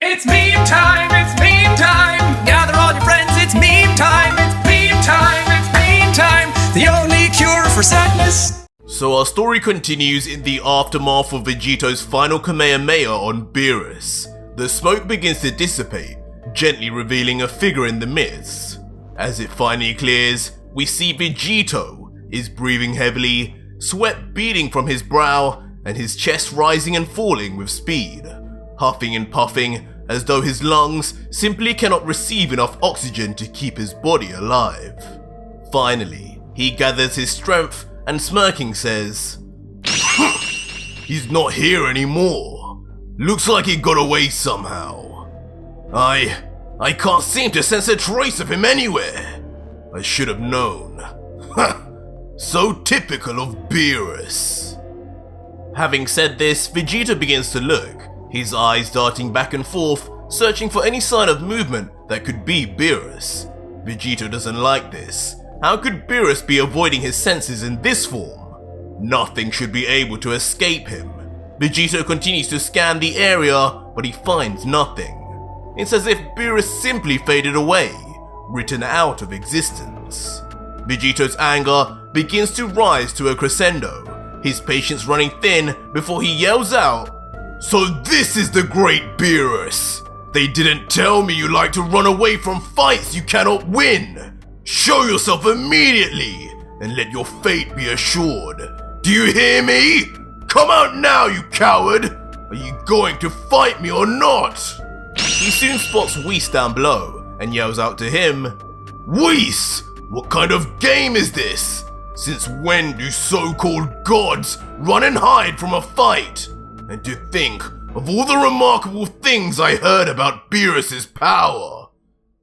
It's meme time, it's meme time. Gather all your friends, it's meme time. It's meme time, it's meme time. The only cure for sadness. So our story continues in the aftermath of Vegito's final Kamehameha on Beerus. The smoke begins to dissipate, gently revealing a figure in the midst. As it finally clears, we see Vegito is breathing heavily, sweat beading from his brow, and his chest rising and falling with speed, huffing and puffing as though his lungs simply cannot receive enough oxygen to keep his body alive. Finally, he gathers his strength and smirking says, "He's not here anymore. Looks like he got away somehow. I can't seem to sense a trace of him anywhere. I should have known. So typical of Beerus." Having said this, Vegito begins to look, his eyes darting back and forth, searching for any sign of movement that could be Beerus. Vegito doesn't like this. How could Beerus be avoiding his senses in this form? Nothing should be able to escape him. Vegito continues to scan the area, but he finds nothing. It's as if Beerus simply faded away, written out of existence. Vegito's anger begins to rise to a crescendo, his patience running thin before he yells out, "So this is the great Beerus! They didn't tell me you like to run away from fights you cannot win! Show yourself immediately, and let your fate be assured! Do you hear me? Come out now, you coward! Are you going to fight me or not?" He soon spots Whis down below, and yells out to him, "Whis! What kind of game is this? Since when do so-called gods run and hide from a fight? And to think of all the remarkable things I heard about Beerus's power.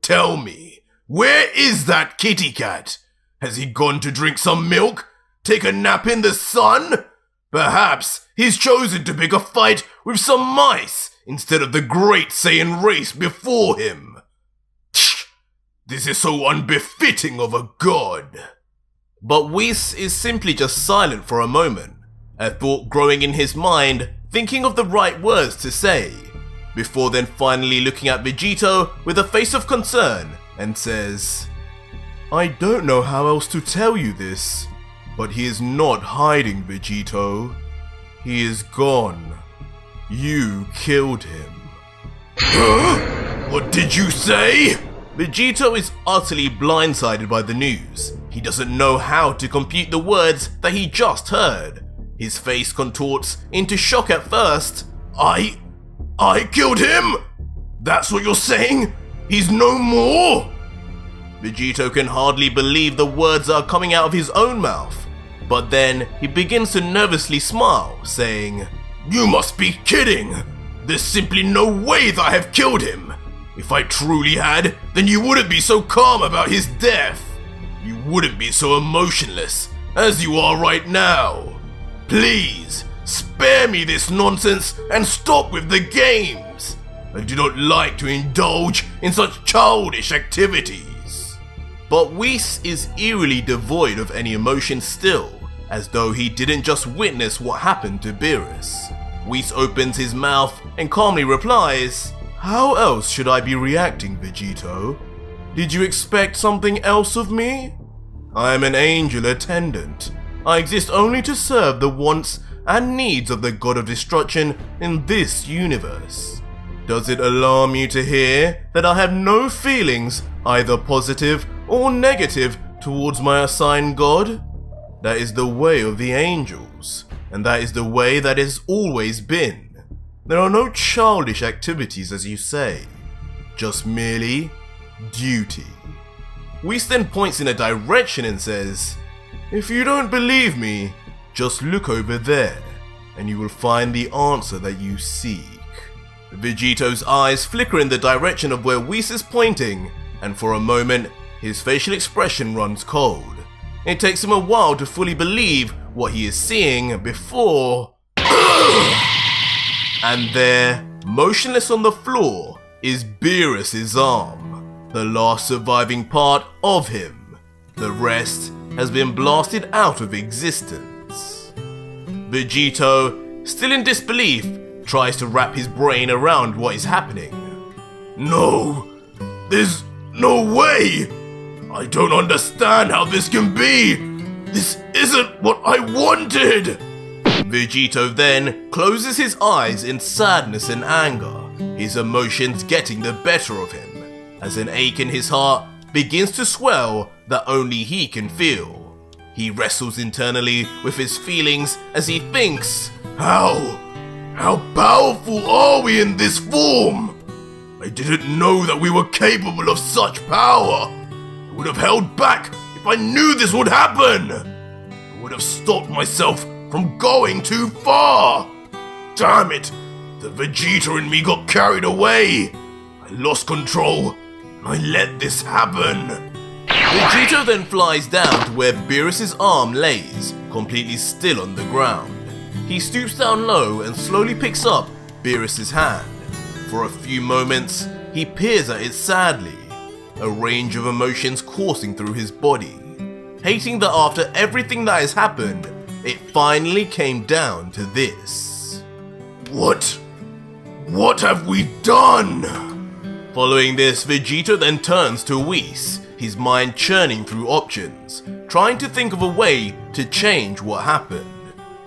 Tell me, where is that kitty cat? Has he gone to drink some milk? Take a nap in the sun? Perhaps he's chosen to pick a fight with some mice instead of the great Saiyan race before him. This is so unbefitting of a god." But Whis is simply just silent for a moment, a thought growing in his mind, thinking of the right words to say, before then finally looking at Vegito with a face of concern and says, "I don't know how else to tell you this, but he is not hiding, Vegito. He is gone. You killed him." Huh? What did you say? Vegito is utterly blindsided by the news. He doesn't know how to compute the words that he just heard. His face contorts into shock at first. I killed him? That's what you're saying? He's no more? Vegito can hardly believe the words are coming out of his own mouth. But then he begins to nervously smile, saying, "You must be kidding! There's simply no way that I have killed him! If I truly had, then you wouldn't be so calm about his death. You wouldn't be so emotionless as you are right now. Please, spare me this nonsense and stop with the games. I do not like to indulge in such childish activities." But Whis is eerily devoid of any emotion still, as though he didn't just witness what happened to Beerus. Whis opens his mouth and calmly replies, "How else should I be reacting, Vegito? Did you expect something else of me? I am an angel attendant. I exist only to serve the wants and needs of the god of destruction in this universe. Does it alarm you to hear that I have no feelings, either positive or negative, towards my assigned god? That is the way of the angels, and that is the way that has always been. There are no childish activities, as you say, just merely duty." Whis then points in a direction and says, "If you don't believe me, just look over there, and you will find the answer that you seek." Vegito's eyes flicker in the direction of where Whis is pointing, and for a moment, his facial expression runs cold. It takes him a while to fully believe what he is seeing before... And there, motionless on the floor, is Beerus's arm, the last surviving part of him. The rest has been blasted out of existence. Vegito, still in disbelief, tries to wrap his brain around what is happening. No, there's no way! I don't understand how this can be! This isn't what I wanted! Vegito then closes his eyes in sadness and anger, his emotions getting the better of him, as an ache in his heart begins to swell that only he can feel. He wrestles internally with his feelings as he thinks, How powerful are we in this form? I didn't know that we were capable of such power. I would have held back if I knew this would happen. I would have stopped myself from going too far. Damn it, the Vegeta in me got carried away. I lost control and I let this happen. Vegito then flies down to where Beerus's arm lays, completely still on the ground. He stoops down low and slowly picks up Beerus's hand. For a few moments, he peers at it sadly, a range of emotions coursing through his body, hating that after everything that has happened, it finally came down to this. What have we done? Following this, Vegito then turns to Whis, his mind churning through options, trying to think of a way to change what happened.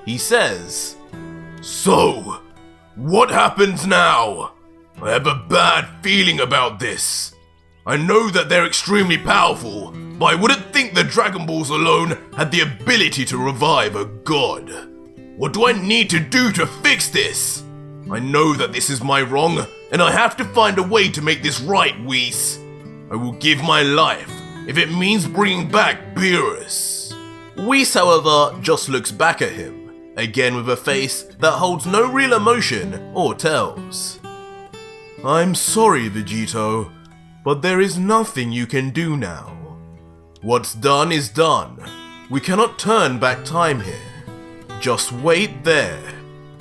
He says, So, what happens now? I have a bad feeling about this. I know that they're extremely powerful, but I wouldn't think the Dragon Balls alone had the ability to revive a god. What do I need to do to fix this? I know that this is my wrong, and I have to find a way to make this right, Whis. I will give my life if it means bringing back Beerus. Whis, however, just looks back at him, again with a face that holds no real emotion or tells. I'm sorry, Vegito, but there is nothing you can do now. What's done is done. We cannot turn back time here. Just wait there.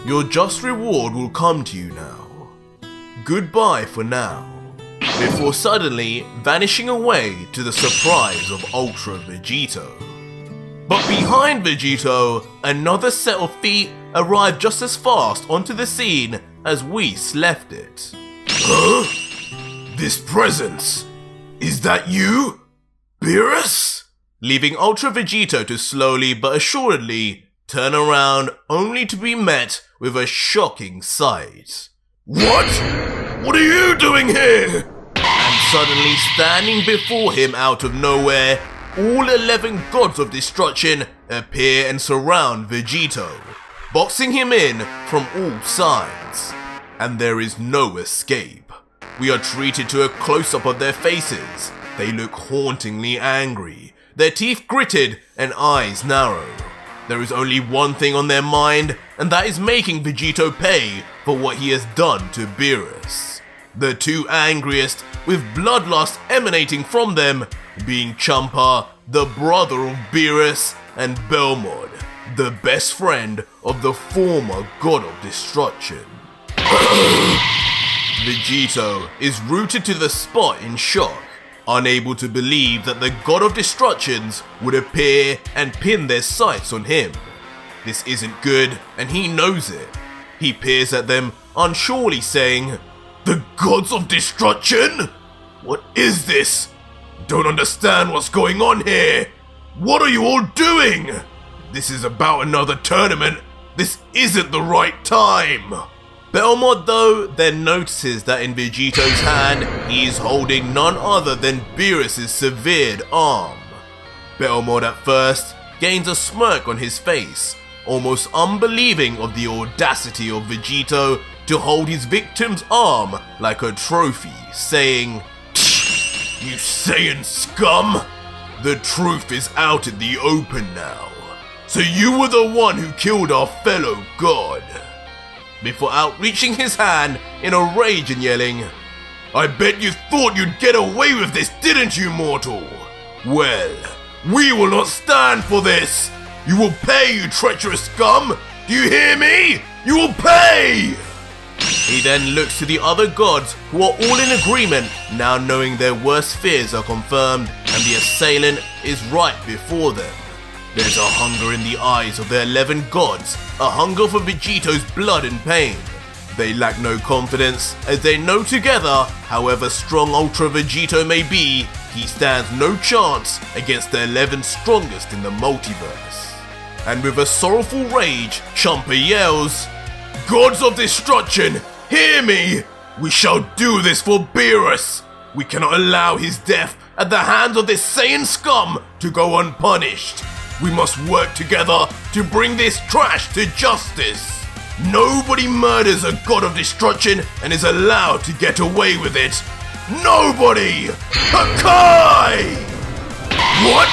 Your just reward will come to you now. Goodbye for now. Before suddenly vanishing away to the surprise of Ultra Vegito. But behind Vegito, another set of feet arrived just as fast onto the scene as Whis left it. Huh? This presence? Is that you? Beerus? Leaving Ultra Vegito to slowly but assuredly turn around only to be met with a shocking sight. What? What are you doing here? And suddenly standing before him out of nowhere, all 11 gods of destruction appear and surround Vegito, boxing him in from all sides. And there is no escape. We are treated to a close-up of their faces. They look hauntingly angry, their teeth gritted and eyes narrow. There is only one thing on their mind, and that is making Vegito pay for what he has done to Beerus. The two angriest, with bloodlust emanating from them, being Champa, the brother of Beerus, and Belmod, the best friend of the former god of destruction. Vegito is rooted to the spot in shock, unable to believe that the god of destructions would appear and pin their sights on him. This isn't good, and he knows it. He peers at them, unsurely saying, The gods of destruction? What is this? Don't understand what's going on here. What are you all doing? This is about another tournament. This isn't the right time. Belmod, though, then notices that in Vegito's hand, he is holding none other than Beerus' severed arm. Belmod at first gains a smirk on his face, almost unbelieving of the audacity of Vegito to hold his victim's arm like a trophy, saying, You Saiyan scum! The truth is out in the open now. So you were the one who killed our fellow god. Before outreaching his hand in a rage and yelling, I bet you thought you'd get away with this, didn't you, mortal? Well, we will not stand for this. You will pay, you treacherous scum. Do you hear me? You will pay! He then looks to the other gods who are all in agreement, now knowing their worst fears are confirmed and the assailant is right before them. There's a hunger in the eyes of the 11 gods, a hunger for Vegito's blood and pain. They lack no confidence, as they know together, however strong Ultra Vegito may be, he stands no chance against the 11 strongest in the multiverse. And with a sorrowful rage, Champa yells, "Gods of destruction, hear me! We shall do this for Beerus! We cannot allow his death at the hands of this Saiyan scum to go unpunished! We must work together to bring this trash to justice! Nobody murders a god of destruction and is allowed to get away with it! Nobody! Hakai!" What?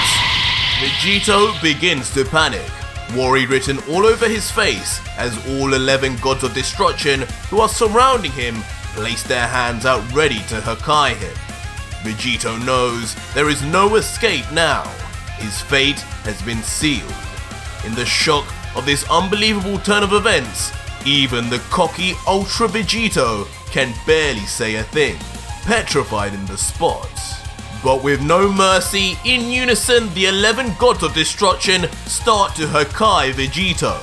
Vegito begins to panic, worry written all over his face as all 11 gods of destruction who are surrounding him place their hands out ready to Hakai him. Vegito knows there is no escape now. His fate has been sealed. In the shock of this unbelievable turn of events, even the cocky Ultra Vegito can barely say a thing, petrified in the spot. But with no mercy, in unison the 11 gods of destruction start to Hakai Vegito,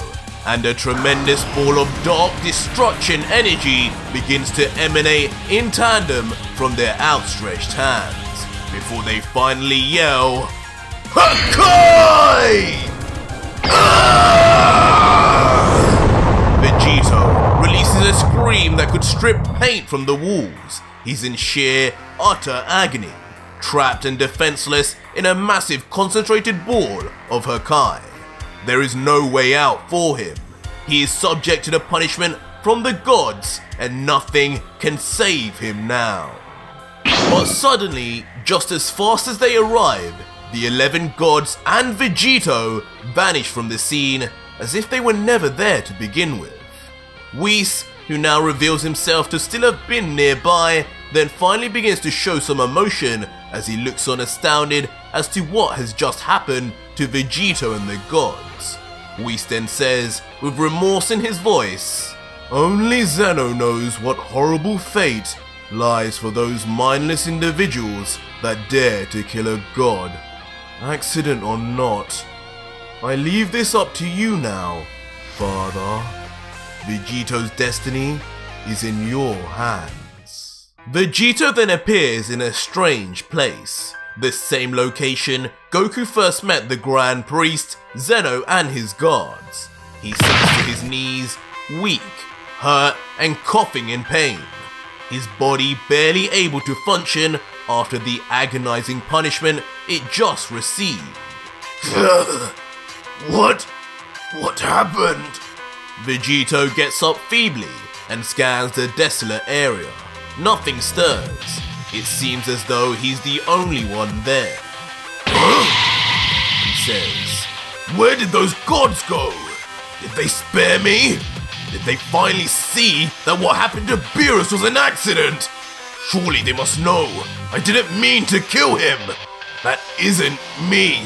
and a tremendous ball of dark destruction energy begins to emanate in tandem from their outstretched hands, before they finally yell, "Hakai!" Vegito releases a scream that could strip paint from the walls. He's in sheer, utter agony, trapped and defenseless in a massive concentrated ball of Hakai. There is no way out for him. He is subject to the punishment from the gods, and nothing can save him now. But suddenly, just as fast as they arrive, the 11 gods and Vegito vanish from the scene as if they were never there to begin with. Whis, who now reveals himself to still have been nearby, then finally begins to show some emotion as he looks on astounded as to what has just happened to Vegito and the gods. Whis then says, with remorse in his voice, "Only Zeno knows what horrible fate lies for those mindless individuals that dare to kill a god. Accident or not, I leave this up to you now, Father. Vegito's destiny is in your hands." Vegito then appears in a strange place, the same location Goku first met the Grand Priest, Zeno and his guards. He sinks to his knees, weak, hurt and coughing in pain, his body barely able to function after the agonizing punishment it just received. What happened? Vegito gets up feebly and scans the desolate area. Nothing stirs. It seems as though he's the only one there. He says, "Where did those gods go? Did they spare me? Did they finally see that what happened to Beerus was an accident? Surely they must know I didn't mean to kill him. That isn't me."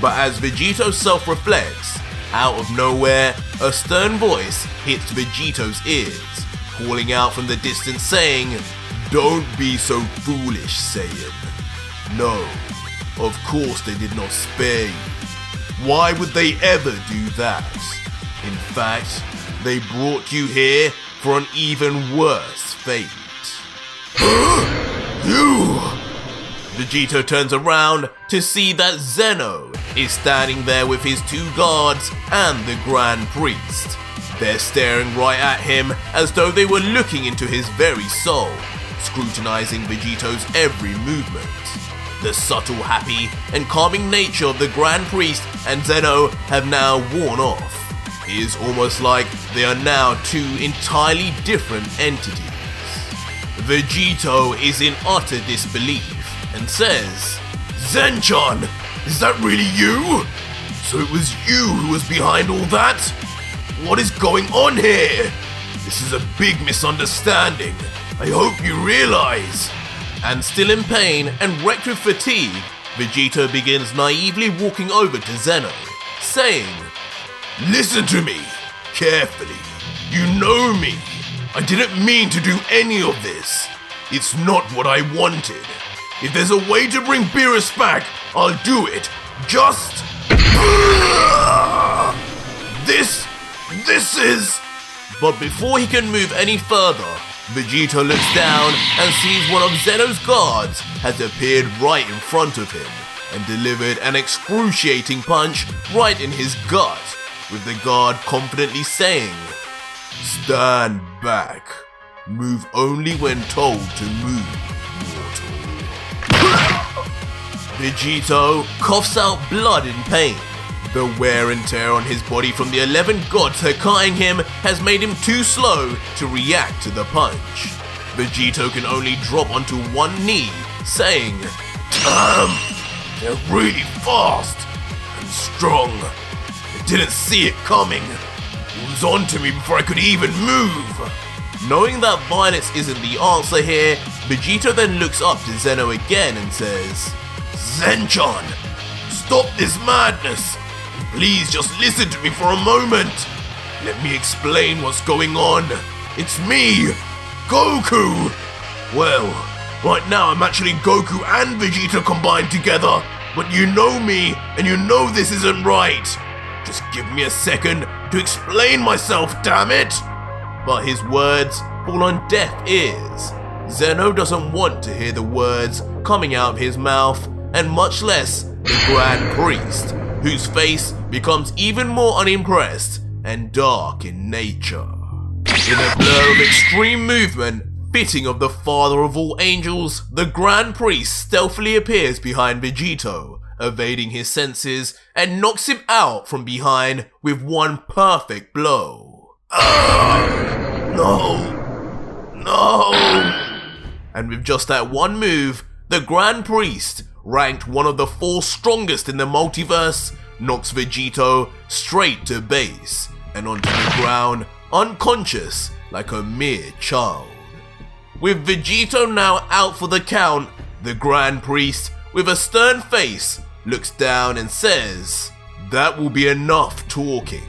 But as Vegito self-reflects, out of nowhere, a stern voice hits Vegito's ears, calling out from the distance saying, "Don't be so foolish, Saiyan. No, of course they did not spare you. Why would they ever do that? In fact, they brought you here for an even worse fate." You! Vegito turns around to see that Zeno is standing there with his 2 guards and the Grand Priest. They're staring right at him as though they were looking into his very soul, scrutinizing Vegito's every movement. The subtle, happy, and calming nature of the Grand Priest and Zeno have now worn off. It is almost like they are now 2 entirely different entities. Vegito is in utter disbelief and says, "Zenchan, is that really you? So it was you who was behind all that? What is going on here? This is a big misunderstanding. I hope you realize." And still in pain and wrecked with fatigue, Vegito begins naively walking over to Zeno, saying, "Listen to me, carefully. You know me. I didn't mean to do any of this. It's not what I wanted. If there's a way to bring Beerus back, I'll do it. Just... This is... But before he can move any further, Vegito looks down and sees one of Zeno's guards has appeared right in front of him and delivered an excruciating punch right in his gut, with the guard confidently saying, "Stand back. Move only when told to move, mortal." Vegito coughs out blood in pain. The wear and tear on his body from the 11 gods Hekaiing him has made him too slow to react to the punch. Vegito can only drop onto one knee, saying, "Damn, they're really fast and strong. I didn't see it coming. It was onto me before I could even move." Knowing that violence isn't the answer here, Vegito then looks up to Zeno again and says, "Zenchan, stop this madness. Please just listen to me for a moment. Let me explain what's going on. It's me, Goku. Well, right now I'm actually Goku and Vegeta combined together, but you know me and you know this isn't right. Just give me a second to explain myself, damn it." But his words fall on deaf ears. Zeno doesn't want to hear the words coming out of his mouth, and much less the Grand Priest, whose face becomes even more unimpressed and dark in nature. In a blur of extreme movement, fitting of the father of all angels, the Grand Priest stealthily appears behind Vegito, evading his senses, and knocks him out from behind with one perfect blow. No! And with just that one move, the Grand Priest, ranked one of the 4 strongest in the multiverse, knocks Vegito straight to base and onto the ground, unconscious like a mere child. With Vegito now out for the count, the Grand Priest, with a stern face, looks down and says, "That will be enough talking.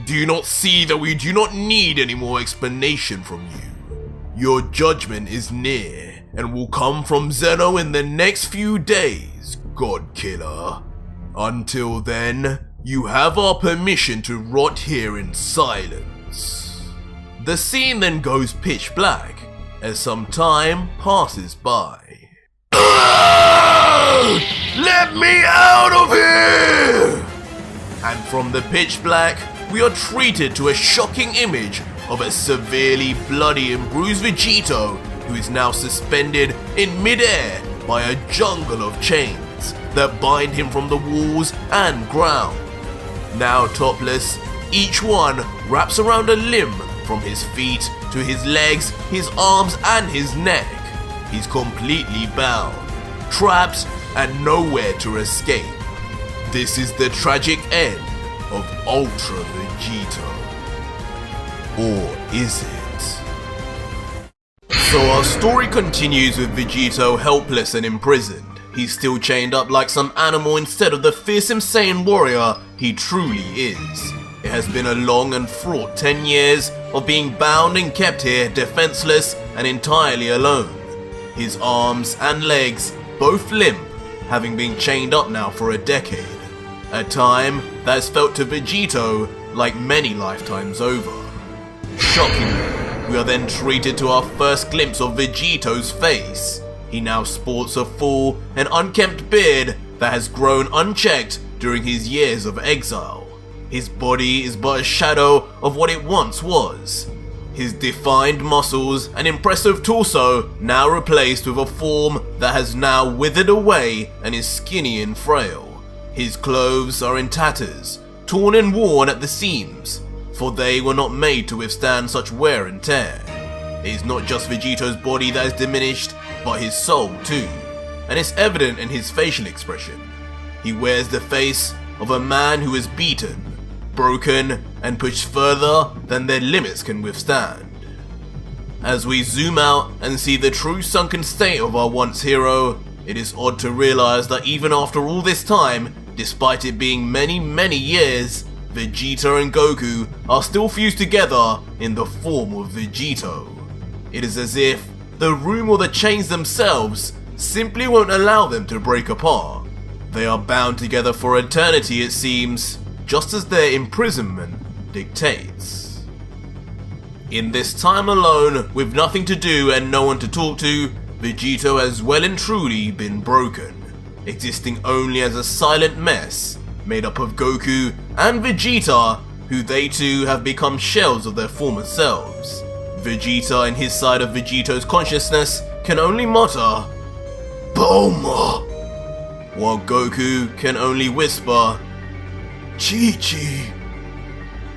Do you not see that we do not need any more explanation from you? Your judgment is near and will come from Zeno in the next few days, God Killer. Until then, you have our permission to rot here in silence." The scene then goes pitch black as some time passes by. Let me out of here! And from the pitch black, we are treated to a shocking image of a severely bloody and bruised Vegito who is now suspended in midair by a jungle of chains that bind him from the walls and ground. Now topless, each one wraps around a limb from his feet to his legs, his arms and his neck. He's completely bound, trapped and nowhere to escape. This is the tragic end of Ultra Vegito. Or is it? So our story continues with Vegito helpless and imprisoned. He's still chained up like some animal instead of the fearsome Saiyan warrior he truly is. It has been a long and fraught 10 years of being bound and kept here defenseless and entirely alone. His arms and legs both limp, having been chained up now for a decade. A time that has felt to Vegito like many lifetimes over. Shockingly, we are then treated to our first glimpse of Vegito's face. He now sports a full and unkempt beard that has grown unchecked during his years of exile. His body is but a shadow of what it once was. His defined muscles and impressive torso now replaced with a form that has now withered away and is skinny and frail. His clothes are in tatters, torn and worn at the seams, for they were not made to withstand such wear and tear. It is not just Vegito's body that is diminished, but his soul too, and it's evident in his facial expression. He wears the face of a man who is beaten, broken, and pushed further than their limits can withstand. As we zoom out and see the true sunken state of our once hero, it is odd to realize that even after all this time, despite it being many years, Vegeta and Goku are still fused together in the form of Vegito. It is as if the room or the chains themselves simply won't allow them to break apart. They are bound together for eternity, it seems, just as their imprisonment dictates. In this time alone, with nothing to do and no one to talk to, Vegito has well and truly been broken, existing only as a silent mess, made up of Goku and Vegeta, who they too have become shells of their former selves. Vegeta in his side of Vegito's consciousness can only mutter, "Bulma," while Goku can only whisper, "Chi-Chi."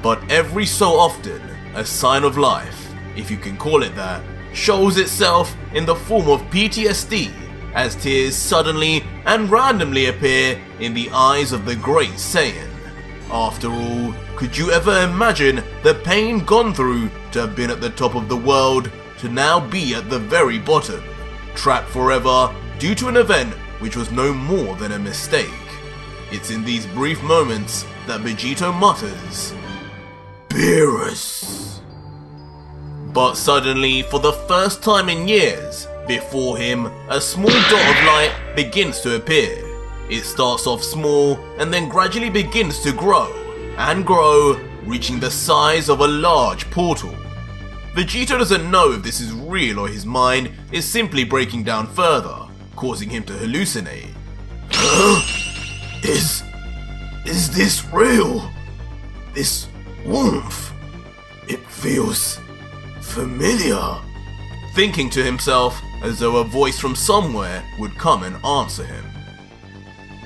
But every so often, a sign of life, if you can call it that, shows itself in the form of PTSD, as tears suddenly and randomly appear in the eyes of the Great Saiyan. After all, could you ever imagine the pain gone through to have been at the top of the world to now be at the very bottom, trapped forever due to an event which was no more than a mistake? It's in these brief moments that Vegito mutters, "Beerus." But suddenly, for the first time in years, before him, a small dot of light begins to appear. It starts off small and then gradually begins to grow and grow, reaching the size of a large portal. Vegito doesn't know if this is real or his mind is simply breaking down further, causing him to hallucinate. Is this real? This warmth, it feels familiar. Thinking to himself as though a voice from somewhere would come and answer him.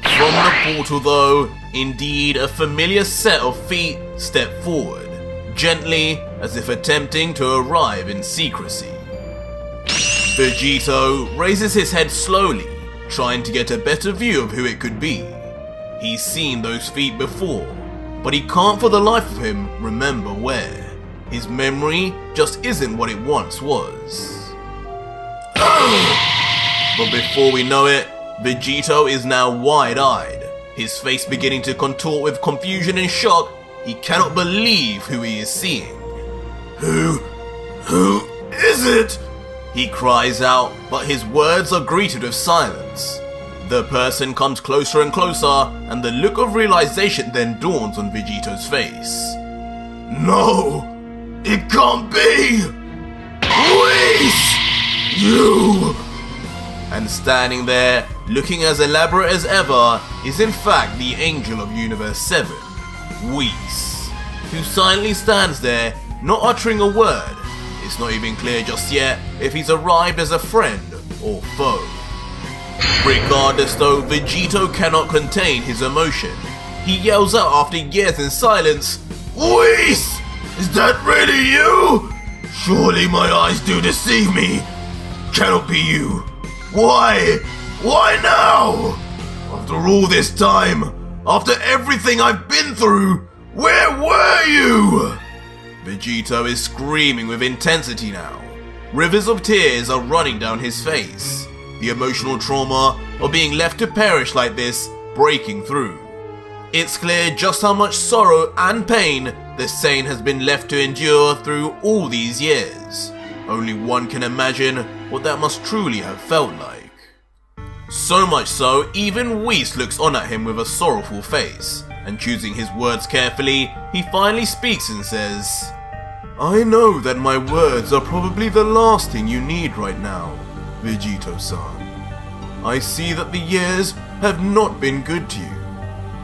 From the portal though, indeed a familiar set of feet step forward, gently as if attempting to arrive in secrecy. Vegito raises his head slowly, trying to get a better view of who it could be. He's seen those feet before, but he can't for the life of him remember where. His memory just isn't what it once was. But before we know it, Vegito is now wide-eyed, his face beginning to contort with confusion and shock. He cannot believe who he is seeing. Who is it? He cries out, but his words are greeted with silence. The person comes closer and closer, and the look of realization then dawns on Vegito's face. No, it can't be! Whis! You! And standing there, looking as elaborate as ever, is in fact the Angel of Universe 7, Whis, who silently stands there, not uttering a word. It's not even clear just yet if he's arrived as a friend or foe. Regardless though, Vegito cannot contain his emotion. He yells out after years in silence, "Whis! Is that really you? Surely my eyes do deceive me. Cannot be you. Why? Why now? After all this time, after everything I've been through, where were you?" Vegito is screaming with intensity now. Rivers of tears are running down his face. The emotional trauma of being left to perish like this breaking through. It's clear just how much sorrow and pain the Saiyan has been left to endure through all these years. Only one can imagine what that must truly have felt like. So much so, even Whis looks on at him with a sorrowful face, and choosing his words carefully, he finally speaks and says, "I know that my words are probably the last thing you need right now, Vegito-san. I see that the years have not been good to you.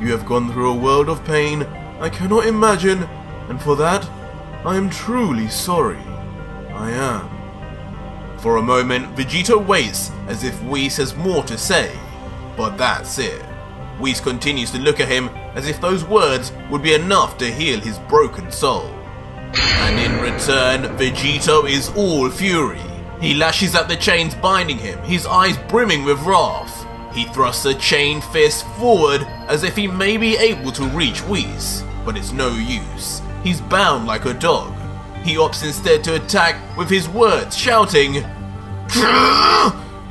You have gone through a world of pain I cannot imagine, and for that, I am truly sorry. I am." For a moment, Vegito waits as if Whis has more to say, but that's it. Whis continues to look at him as if those words would be enough to heal his broken soul. And in return, Vegito is all fury. He lashes at the chains binding him, his eyes brimming with wrath. He thrusts a chained fist forward as if he may be able to reach Whis, but it's no use. He's bound like a dog. He opts instead to attack with his words, shouting,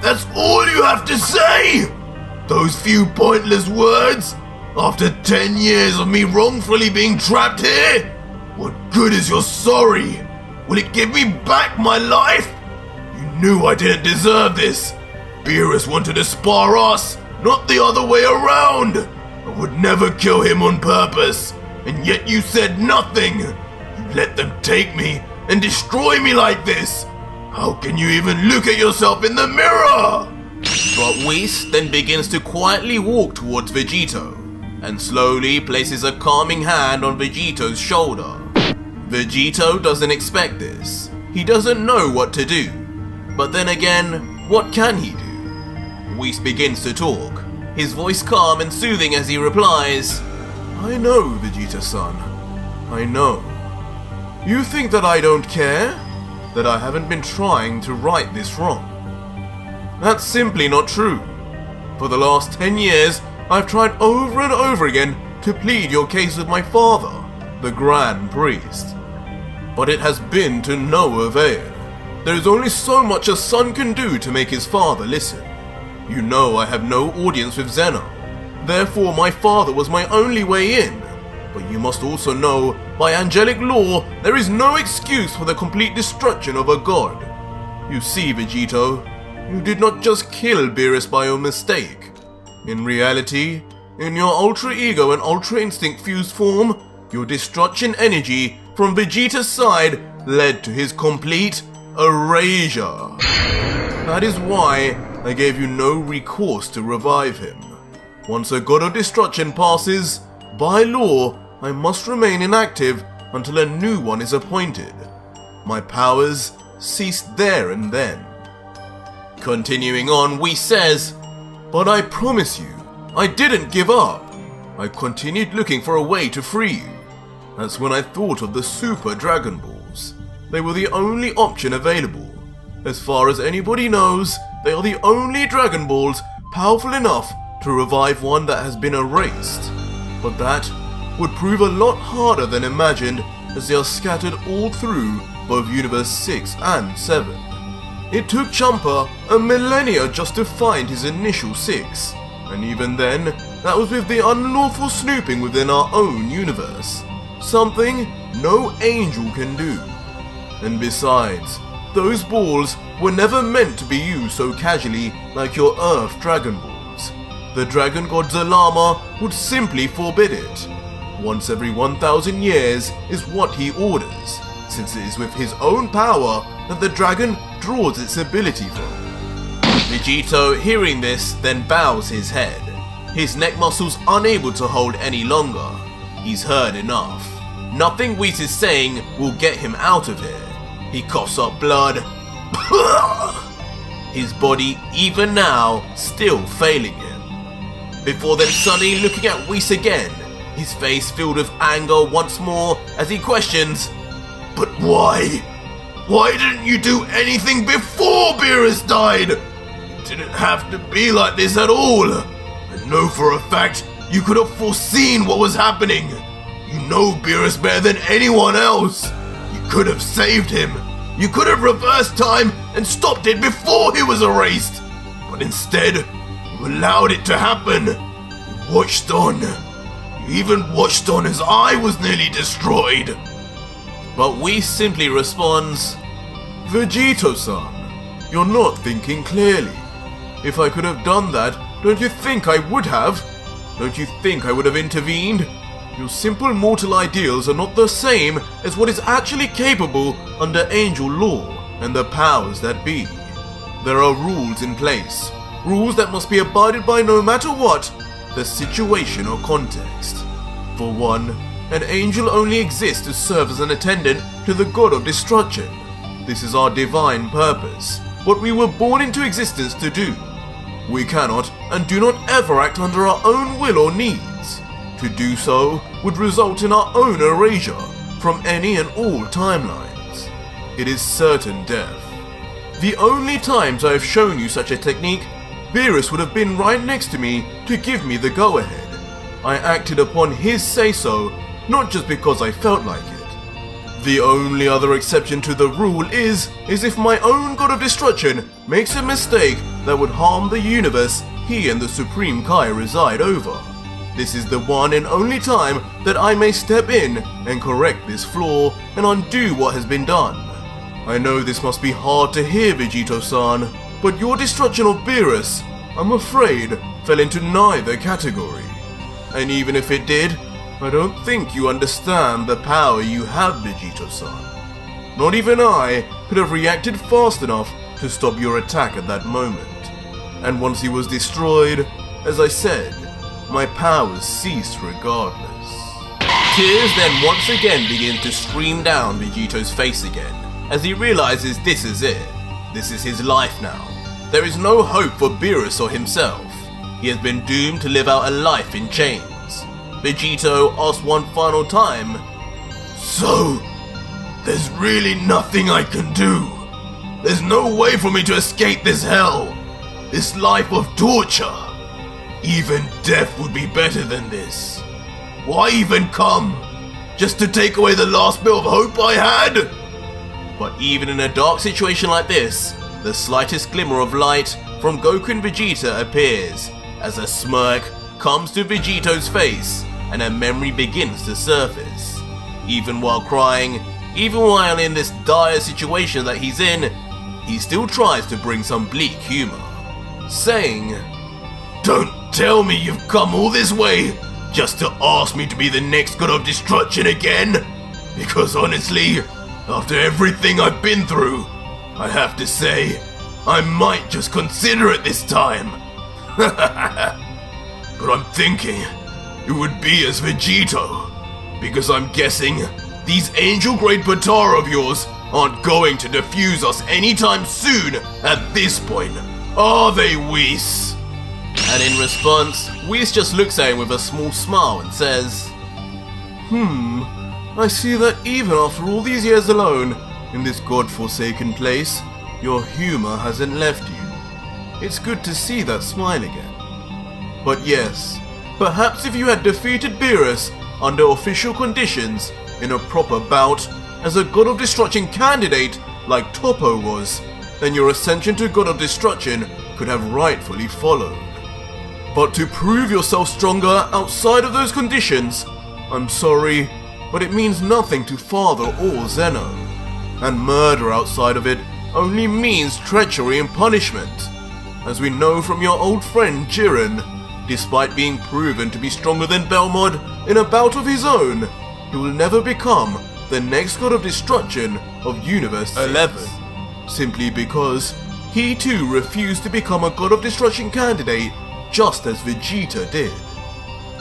"That's all you have to say? Those few pointless words? After 10 years of me wrongfully being trapped here? What good is your sorry? Will it give me back my life? You knew I didn't deserve this. Beerus wanted to spar us, not the other way around. I would never kill him on purpose, and yet you said nothing. You let them take me, and destroy me like this? How can you even look at yourself in the mirror? But Whis then begins to quietly walk towards Vegito, and slowly places a calming hand on Vegito's shoulder. Vegito doesn't expect this. He doesn't know what to do. But then again, what can he do? Whis begins to talk, his voice calm and soothing as he replies, I know, Vegeta-san. I know. You think that I don't care? That I haven't been trying to right this wrong? That's simply not true. For the last 10 years, I've tried over and over again to plead your case with my father, the Grand Priest. But it has been to no avail. There is only so much a son can do to make his father listen. You know I have no audience with Zeno. Therefore my father was my only way in. But you must also know, by angelic law, there is no excuse for the complete destruction of a god. You see, Vegito, you did not just kill Beerus by your mistake. In reality, in your Ultra Ego and Ultra Instinct fused form, your destruction energy from Vegeta's side led to his complete erasure. That is why I gave you no recourse to revive him. Once a god of destruction passes, by law, I must remain inactive until a new one is appointed. My powers ceased there and then. Continuing on, Whis says, but I promise you, I didn't give up. I continued looking for a way to free you. That's when I thought of the Super Dragon Balls. They were the only option available. As far as anybody knows, they are the only Dragon Balls powerful enough to revive one that has been erased. But that would prove a lot harder than imagined, as they are scattered all through both Universe 6 and 7. It took Champa a millennia just to find his initial 6, and even then, that was with the unlawful snooping within our own universe. Something no angel can do. And besides, those balls were never meant to be used so casually like your Earth Dragon Balls. The Dragon God Zalama would simply forbid it. Once every 1,000 years is what he orders, since it is with his own power that the dragon draws its ability from. Vegito, hearing this, then bows his head, his neck muscles unable to hold any longer. He's heard enough. Nothing Whis is saying will get him out of here. He coughs up blood, his body, even now, still failing him. Before then suddenly looking at Whis again, his face filled with anger once more as he questions, but why? Why didn't you do anything before Beerus died? It didn't have to be like this at all. I know for a fact you could have foreseen what was happening. You know Beerus better than anyone else. You could have saved him. You could have reversed time and stopped it before he was erased. But instead, you allowed it to happen. You watched on. You even watched on as I was nearly destroyed. But Whis simply responds, Vegito-san, you're not thinking clearly. If I could have done that, don't you think I would have? Don't you think I would have intervened? Your simple mortal ideals are not the same as what is actually capable under angel law and the powers that be. There are rules in place, rules that must be abided by no matter what the situation or context. For one, an angel only exists to serve as an attendant to the god of destruction. This is our divine purpose, what we were born into existence to do. We cannot and do not ever act under our own will or needs. To do so would result in our own erasure from any and all timelines. It is certain death. The only times I have shown you such a technique, Beerus would have been right next to me to give me the go-ahead. I acted upon his say-so, not just because I felt like it. The only other exception to the rule is if my own god of destruction makes a mistake that would harm the universe he and the Supreme Kai reside over. This is the one and only time that I may step in and correct this flaw and undo what has been done. I know this must be hard to hear, Vegito-san, but your destruction of Beerus, I'm afraid, fell into neither category. And even if it did, I don't think you understand the power you have, Vegito-san. Not even I could have reacted fast enough to stop your attack at that moment. And once he was destroyed, as I said, my powers ceased regardless. Tears then once again begin to stream down Vegito's face again, as he realizes this is it. This is his life now. There is no hope for Beerus or himself. He has been doomed to live out a life in chains. Vegito asks one final time, "So, there's really nothing I can do? There's no way for me to escape this hell, this life of torture? Even death would be better than this. Why even come? Just to take away the last bit of hope I had?" But even in a dark situation like this, the slightest glimmer of light from Goku and Vegeta appears, as a smirk comes to Vegito's face and a memory begins to surface. Even while crying, even while in this dire situation that he's in, he still tries to bring some bleak humor, saying, "Don't tell me you've come all this way just to ask me to be the next god of destruction again, because honestly, after everything I've been through, I have to say, I might just consider it this time." But I'm thinking it would be as Vegito, because I'm guessing these angel-grade Potara of yours aren't going to defuse us anytime soon at this point, are they, Whis? And in response, Whis just looks at him with a small smile and says, I see that even after all these years alone, in this god-forsaken place, your humor hasn't left you. It's good to see that smile again. But yes, perhaps if you had defeated Beerus under official conditions in a proper bout as a God of Destruction candidate like Toppo was, then your ascension to God of Destruction could have rightfully followed. But to prove yourself stronger outside of those conditions, I'm sorry, but it means nothing to Father or Zeno. And murder outside of it only means treachery and punishment. As we know from your old friend Jiren, despite being proven to be stronger than Belmod in a bout of his own, he will never become the next god of destruction of Universe 11, simply because he too refused to become a god of destruction candidate just as Vegeta did.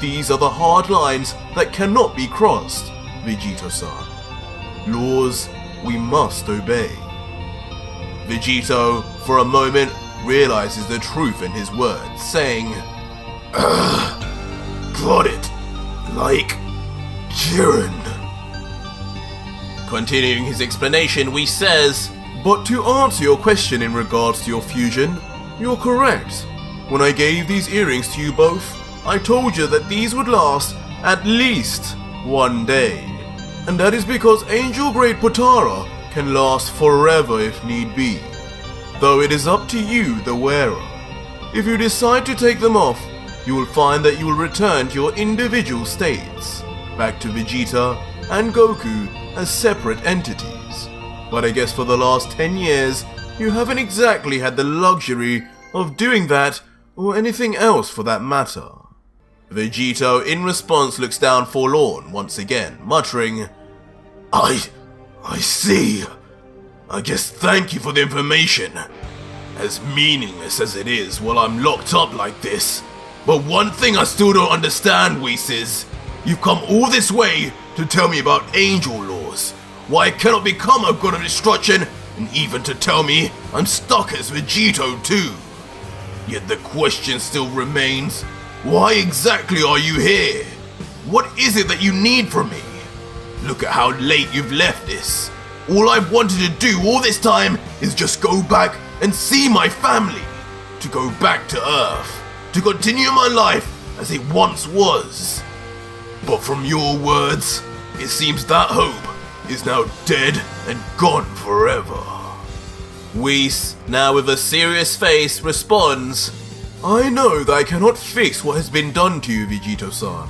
These are the hard lines that cannot be crossed, Vegito-san. Laws we must obey. Vegito, for a moment, realizes the truth in his words, saying, "Got it. Like Jiren." Continuing his explanation, Whis says, "But to answer your question in regards to your fusion, you're correct. When I gave these earrings to you both, I told you that these would last at least one day. And that is because Angel-grade Potara can last forever if need be. Though it is up to you, the wearer. If you decide to take them off, you will find that you will return to your individual states, back to Vegeta and Goku as separate entities. But I guess for the last 10 years, you haven't exactly had the luxury of doing that, or anything else for that matter." Vegito in response looks down forlorn once again, muttering, I see. I guess thank you for the information. As meaningless as it is while I'm locked up like this. But one thing I still don't understand, Whis, is you've come all this way to tell me about angel laws, why I cannot become a god of destruction, and even to tell me I'm stuck as Vegito too. Yet the question still remains, why exactly are you here? What is it that you need from me? Look at how late you've left this. All I've wanted to do all this time is just go back and see my family. To go back to Earth. To continue my life as it once was. But from your words, it seems that hope is now dead and gone forever. Whis, now with a serious face, responds, "I know that I cannot fix what has been done to you, Vegito-san.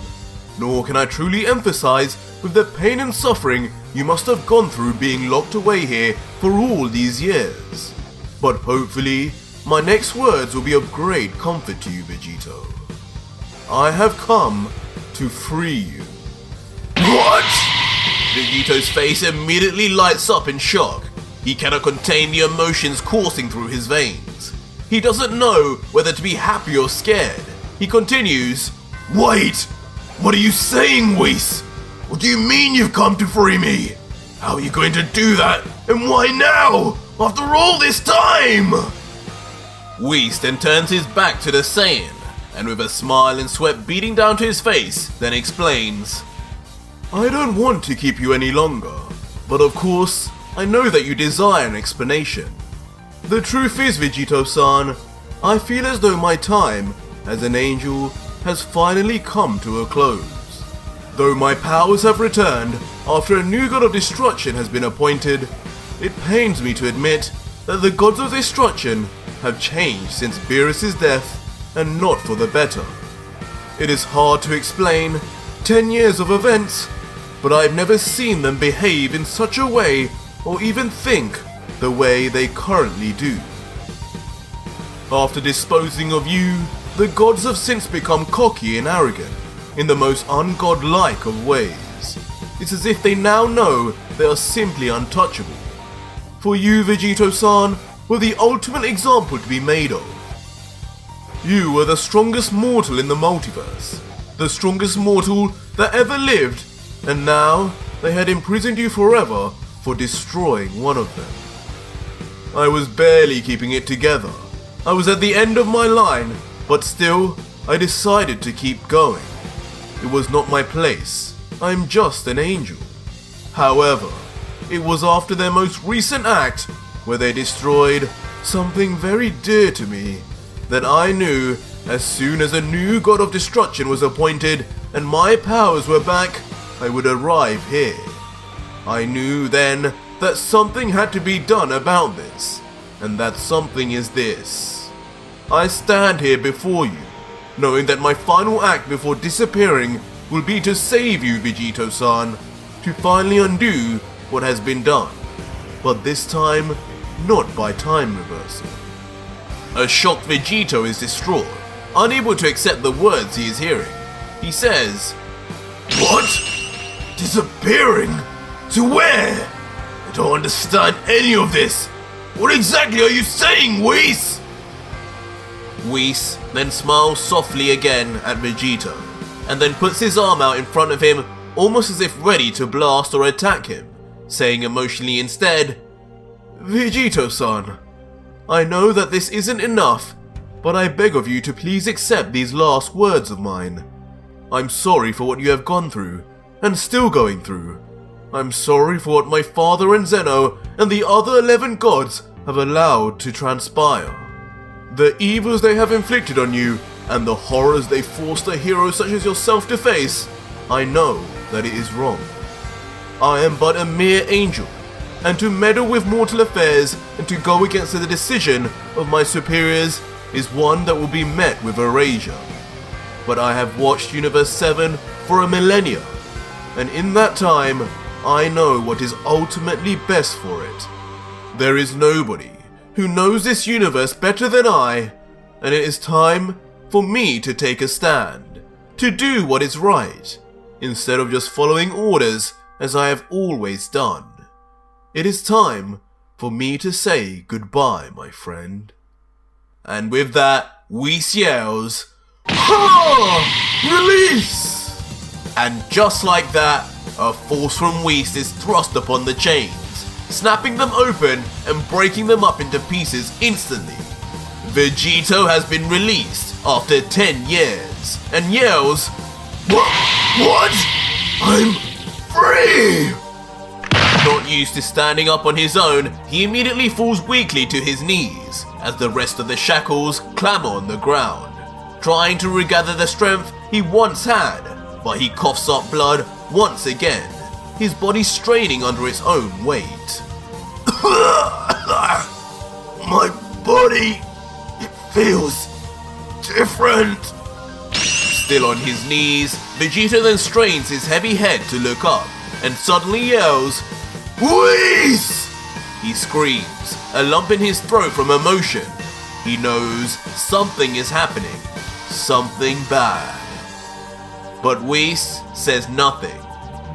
Nor can I truly emphasize with the pain and suffering you must have gone through being locked away here for all these years. But hopefully, my next words will be of great comfort to you, Vegito. I have come to free you." What? Vegito's face immediately lights up in shock. He cannot contain the emotions coursing through his veins. He doesn't know whether to be happy or scared. He continues, "Wait! What are you saying, Whis? What do you mean you've come to free me? How are you going to do that, and why now, after all this time?" Whis then turns his back to the Saiyan, and with a smile and sweat beating down to his face, then explains, "I don't want to keep you any longer, but of course, I know that you desire an explanation. The truth is, Vegito-san, I feel as though my time as an angel has finally come to a close. Though my powers have returned after a new god of destruction has been appointed, it pains me to admit that the gods of destruction have changed since Beerus' death, and not for the better. It is hard to explain 10 years of events, but I've never seen them behave in such a way or even think the way they currently do. After disposing of you, the gods have since become cocky and arrogant in the most ungodlike of ways. It's as if they now know they are simply untouchable. For you, Vegito-san, were the ultimate example to be made of. You were the strongest mortal in the multiverse, the strongest mortal that ever lived, and now they had imprisoned you forever for destroying one of them. I was barely keeping it together. I was at the end of my line, but still, I decided to keep going. It was not my place. I'm just an angel. However, it was after their most recent act, where they destroyed something very dear to me, that I knew as soon as a new god of destruction was appointed and my powers were back, I would arrive here. I knew then that something had to be done about this, and that something is this. I stand here before you, knowing that my final act before disappearing will be to save you, Vegito-san, to finally undo what has been done, but this time, not by time reversal. A shocked Vegito is distraught, unable to accept the words he is hearing. He says, "What? Disappearing? To where? I don't understand any of this. What exactly are you saying, Whis?" Whis then smiles softly again at Vegito, and then puts his arm out in front of him, almost as if ready to blast or attack him, saying emotionally instead, "Vegito-san, I know that this isn't enough, but I beg of you to please accept these last words of mine. I'm sorry for what you have gone through, and still going through. I'm sorry for what my father and Zeno and the other 11 gods have allowed to transpire. The evils they have inflicted on you, and the horrors they forced a hero such as yourself to face, I know that it is wrong. I am but a mere angel, and to meddle with mortal affairs and to go against the decision of my superiors is one that will be met with erasure. But I have watched Universe 7 for a millennia, and in that time, I know what is ultimately best for it. There is nobody who knows this universe better than I, and it is time for me to take a stand, to do what is right, instead of just following orders as I have always done. It is time for me to say goodbye, my friend." And with that, Whis yells, "Ha! Release!" And just like that, a force from Whis is thrust upon the chains, snapping them open and breaking them up into pieces instantly. Vegito has been released after 10 years and yells, What? I'm free!" Not used to standing up on his own, he immediately falls weakly to his knees as the rest of the shackles clamber on the ground, trying to regather the strength he once had, but he coughs up blood once again, his body straining under its own weight. "My body, it feels different." Still on his knees, Vegito then strains his heavy head to look up, and suddenly yells, "Whis!" He screams, a lump in his throat from emotion. He knows something is happening, something bad. But Whis says nothing.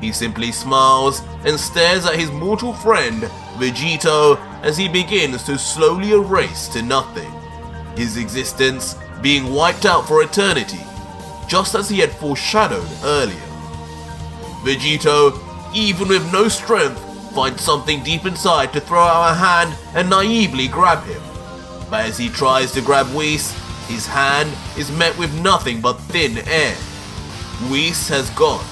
He simply smiles and stares at his mortal friend, Vegito, as he begins to slowly erase to nothing, his existence being wiped out for eternity, just as he had foreshadowed earlier. Vegito, even with no strength, finds something deep inside to throw out a hand and naively grab him. But as he tries to grab Whis, his hand is met with nothing but thin air. Whis has gone,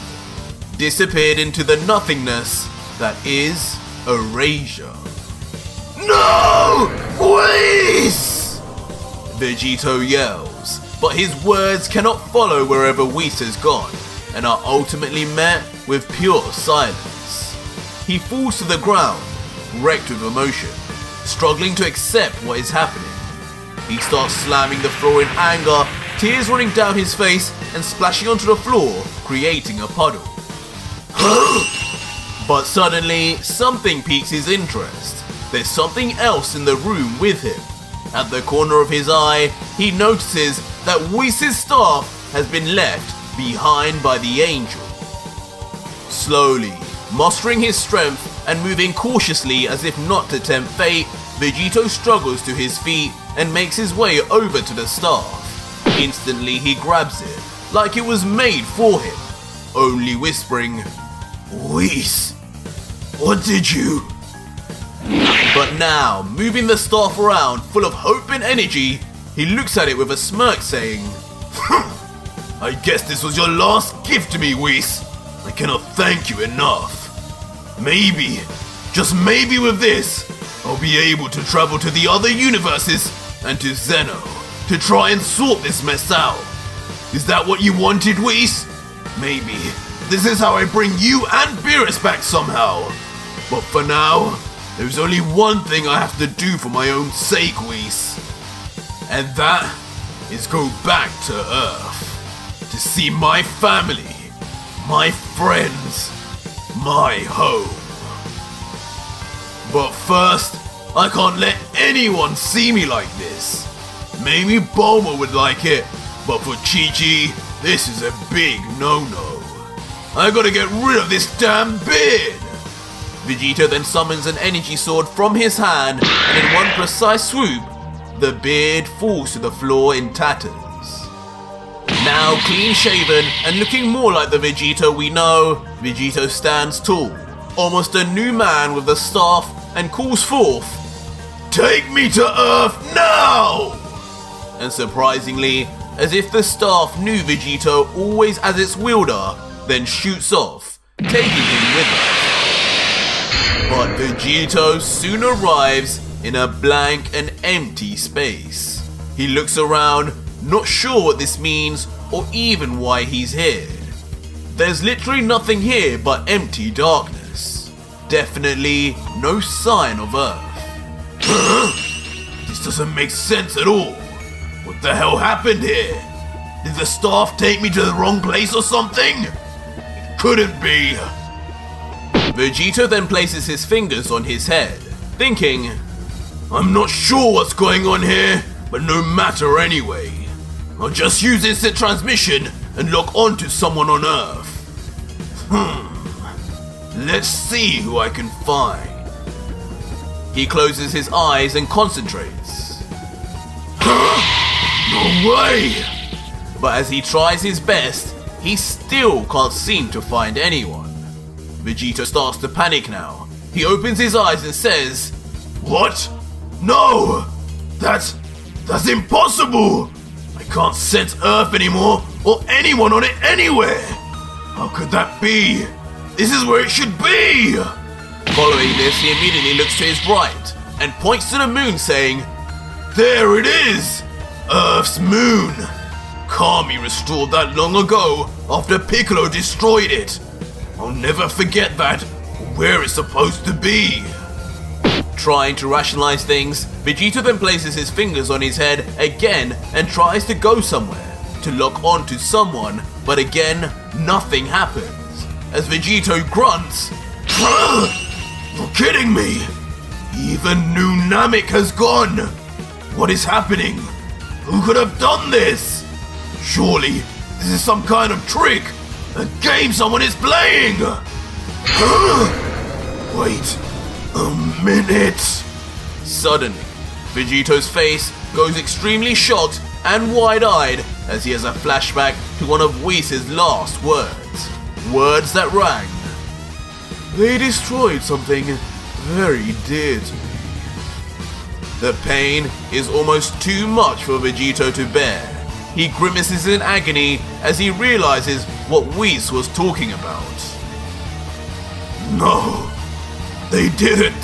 disappeared into the nothingness that is erasure. No! Whis! Vegito yells, but his words cannot follow wherever Whis has gone, and are ultimately met with pure silence. He falls to the ground, wrecked with emotion, struggling to accept what is happening. He starts slamming the floor in anger, tears running down his face and splashing onto the floor, creating a puddle. But suddenly, something piques his interest. There's something else in the room with him. At the corner of his eye, he notices that Whis' staff has been left behind by the angel. Slowly, mustering his strength and moving cautiously as if not to tempt fate, Vegito struggles to his feet and makes his way over to the staff. Instantly he grabs it, like it was made for him, only whispering, "Whis, what did you..." But now, moving the staff around full of hope and energy, he looks at it with a smirk saying, "I guess this was your last gift to me, Whis. I cannot thank you enough. Maybe, just maybe with this, I'll be able to travel to the other universes and to Zeno to try and sort this mess out. Is that what you wanted, Whis? Maybe this is how I bring you and Beerus back somehow. But for now, there's only one thing I have to do for my own sake, Whis. And that is go back to Earth to see my family, my friends, my home. But first, I can't let anyone see me like this. Maybe Bulma would like it, but for Chi-Chi, this is a big no-no. I gotta get rid of this damn beard." Vegito then summons an energy sword from his hand, and in one precise swoop, the beard falls to the floor in tatters. Now clean-shaven and looking more like the Vegito we know, Vegito stands tall, almost a new man with the staff, and calls forth, "Take me to Earth now!" And surprisingly, as if the staff knew Vegito always as its wielder, then shoots off, taking him with it. But Vegito soon arrives in a blank and empty space. He looks around, not sure what this means or even why he's here. There's literally nothing here but empty darkness. Definitely no sign of Earth. This doesn't make sense at all. What the hell happened here? Did the staff take me to the wrong place or something? It couldn't be. Vegito then places his fingers on his head, thinking, "I'm not sure what's going on here, but no matter anyway. I'll just use instant transmission and lock onto someone on Earth. Let's see who I can find." He closes his eyes and concentrates. No way! But as he tries his best, he still can't seem to find anyone. Vegito starts to panic now. He opens his eyes and says, "What? No! That's impossible! I can't sense Earth anymore or anyone on it anywhere! How could that be? This is where it should be!" Following this, he immediately looks to his right and points to the moon saying, "There it is! Earth's moon! Kami restored that long ago after Piccolo destroyed it. I'll never forget that or where it's supposed to be." Trying to rationalize things, Vegito then places his fingers on his head again and tries to go somewhere, to lock onto someone, but again, nothing happens. As Vegito grunts, "You're kidding me! Even New Namek has gone! What is happening? Who could have done this? Surely this is some kind of trick, a game someone is playing!" Wait a minute. Suddenly, Vegito's face goes extremely shocked and wide-eyed as he has a flashback to one of Whis' last words. Words that rang. They destroyed something very dear to me. The pain is almost too much for Vegito to bear. He grimaces in agony as he realizes what Whis was talking about. No, they didn't.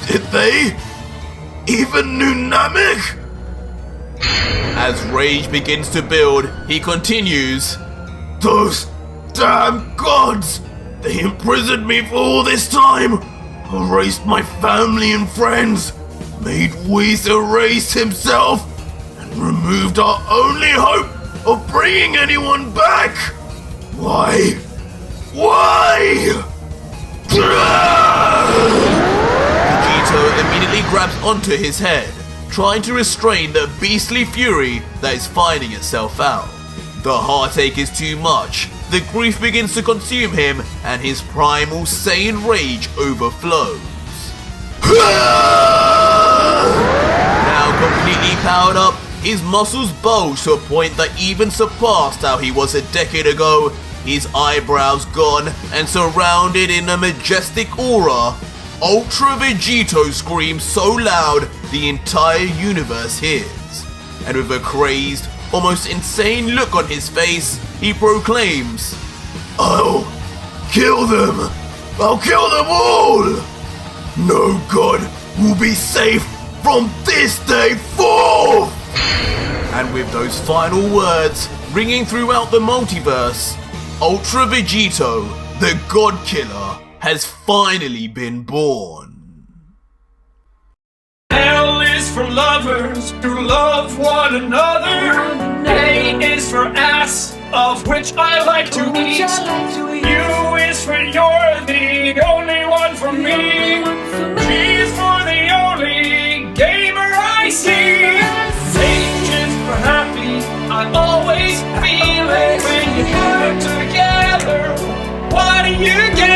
Did they? Even Namek? As rage begins to build, he continues. Those damn gods! They imprisoned me for all this time! Erased my family and friends! Made Whis erase himself! And removed our only hope of bringing anyone back! Why? Why? Vegito immediately grabs onto his head, trying to restrain the beastly fury that is finding itself out. The heartache is too much, the grief begins to consume him, and his primal Saiyan rage overflows. Now completely powered up, his muscles bulge to a point that even surpassed how he was a decade ago, his eyebrows gone and surrounded in a majestic aura. Ultra Vegito screams so loud the entire universe hears. And with a crazed, almost insane look on his face, he proclaims, I'll kill them! I'll kill them all! No god will be safe from this day forth! And with those final words ringing throughout the multiverse, Ultra Vegito, the God Killer, has finally been born. L is for lovers who love one another. A is for ass, of which I like to eat. U is for you're the only one for me. G is for the only gamer I see. H is for happy, I always feel it when you put it together. What do you get?